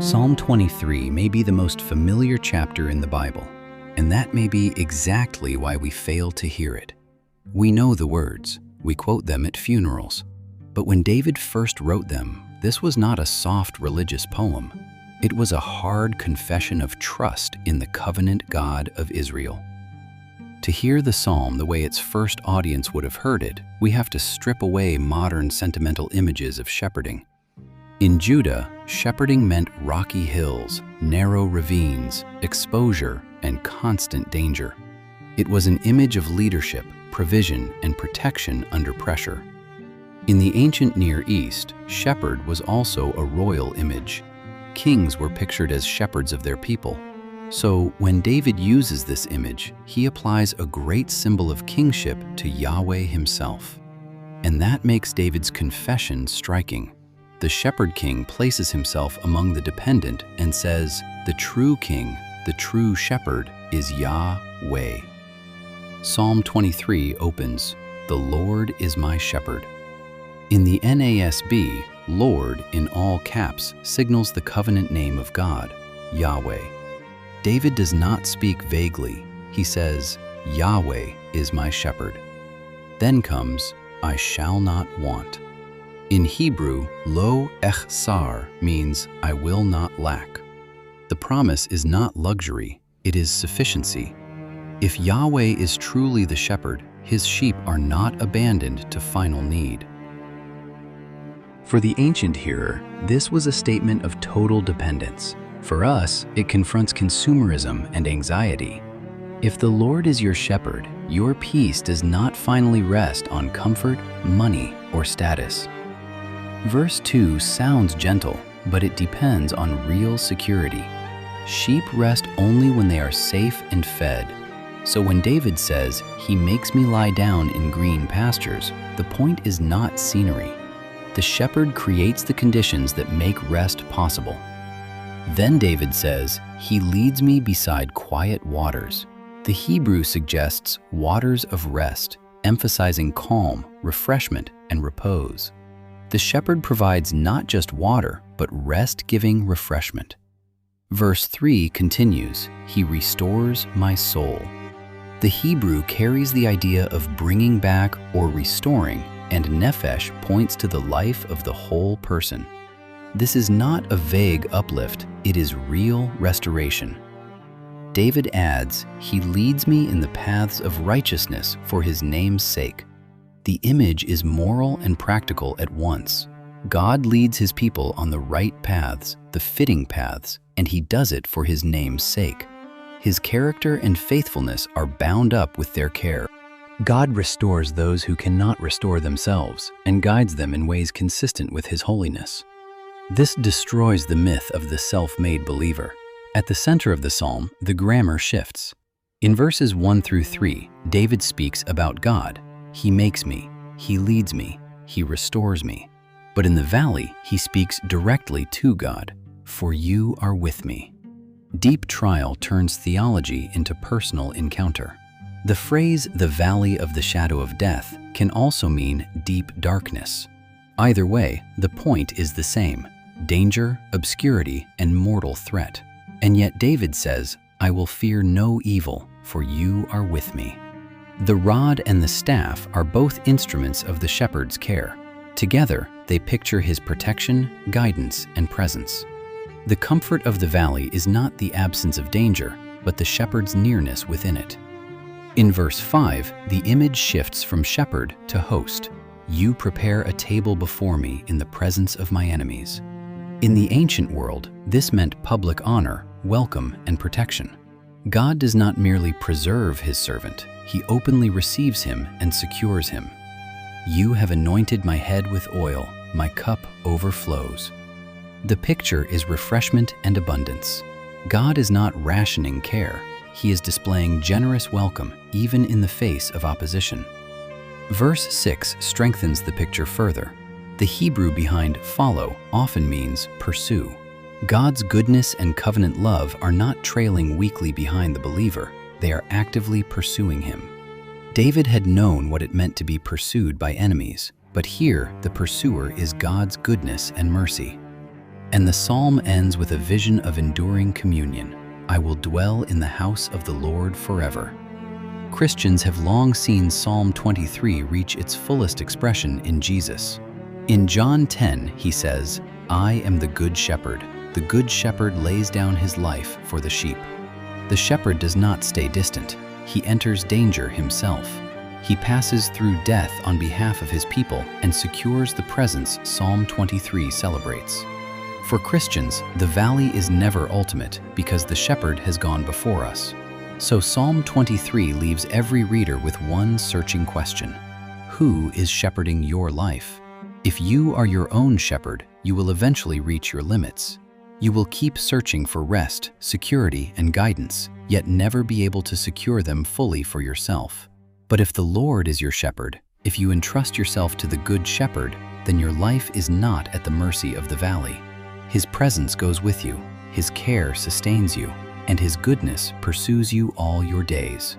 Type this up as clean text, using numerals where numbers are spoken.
Psalm 23 may be the most familiar chapter in the Bible, and that may be exactly why we fail to hear it. We know the words, we quote them at funerals, but when David first wrote them, this was not a soft religious poem. It was a hard confession of trust in the covenant God of Israel. To hear the psalm the way its first audience would have heard it, we have to strip away modern sentimental images of shepherding. In Judah, shepherding meant rocky hills, narrow ravines, exposure, and constant danger. It was an image of leadership, provision, and protection under pressure. In the ancient Near East, shepherd was also a royal image. Kings were pictured as shepherds of their people. So when David uses this image, he applies a great symbol of kingship to Yahweh himself. And that makes David's confession striking. The shepherd king places himself among the dependent and says, the true king, the true shepherd, is Yahweh. Psalm 23 opens, "The Lord is my shepherd." In the NASB, Lord in all caps signals the covenant name of God, Yahweh. David does not speak vaguely. He says, Yahweh is my shepherd. Then comes, I shall not want. In Hebrew, lo echsar means I will not lack. The promise is not luxury, it is sufficiency. If Yahweh is truly the shepherd, his sheep are not abandoned to final need. For the ancient hearer, this was a statement of total dependence. For us, it confronts consumerism and anxiety. If the Lord is your shepherd, your peace does not finally rest on comfort, money, or status. Verse 2 sounds gentle, but it depends on real security. Sheep rest only when they are safe and fed. So when David says, "He makes me lie down in green pastures," the point is not scenery. The shepherd creates the conditions that make rest possible. Then David says, "He leads me beside quiet waters." The Hebrew suggests waters of rest, emphasizing calm, refreshment, and repose. The shepherd provides not just water, but rest-giving refreshment. Verse 3 continues, "He restores my soul." The Hebrew carries the idea of bringing back or restoring, and nephesh points to the life of the whole person. This is not a vague uplift, it is real restoration. David adds, "He leads me in the paths of righteousness for his name's sake." The image is moral and practical at once. God leads his people on the right paths, the fitting paths, and he does it for his name's sake. His character and faithfulness are bound up with their care. God restores those who cannot restore themselves and guides them in ways consistent with his holiness. This destroys the myth of the self-made believer. At the center of the psalm, the grammar shifts. In verses 1 through 3, David speaks about God. He makes me, he leads me, he restores me. But in the valley, he speaks directly to God. For you are with me. Deep trial turns theology into personal encounter. The phrase, the valley of the shadow of death, can also mean deep darkness. Either way, the point is the same: danger, obscurity, and mortal threat. And yet David says, I will fear no evil, for you are with me. The rod and the staff are both instruments of the shepherd's care. Together, they picture his protection, guidance, and presence. The comfort of the valley is not the absence of danger, but the shepherd's nearness within it. In verse 5, the image shifts from shepherd to host. You prepare a table before me in the presence of my enemies. In the ancient world, this meant public honor, welcome, and protection. God does not merely preserve his servant, he openly receives him and secures him. You have anointed my head with oil, my cup overflows. The picture is refreshment and abundance. God is not rationing care, he is displaying generous welcome even in the face of opposition. Verse 6 strengthens the picture further. The Hebrew behind follow often means pursue. God's goodness and covenant love are not trailing weakly behind the believer, they are actively pursuing him. David had known what it meant to be pursued by enemies, but here the pursuer is God's goodness and mercy. And the psalm ends with a vision of enduring communion. I will dwell in the house of the Lord forever. Christians have long seen Psalm 23 reach its fullest expression in Jesus. In John 10, he says, I am the good shepherd. The good shepherd lays down his life for the sheep. The shepherd does not stay distant. He enters danger himself. He passes through death on behalf of his people and secures the presence Psalm 23 celebrates. For Christians, the valley is never ultimate because the shepherd has gone before us. So Psalm 23 leaves every reader with one searching question. Who is shepherding your life? If you are your own shepherd, you will eventually reach your limits. You will keep searching for rest, security, and guidance, yet never be able to secure them fully for yourself. But if the Lord is your shepherd, if you entrust yourself to the good shepherd, then your life is not at the mercy of the valley. His presence goes with you, his care sustains you, and his goodness pursues you all your days.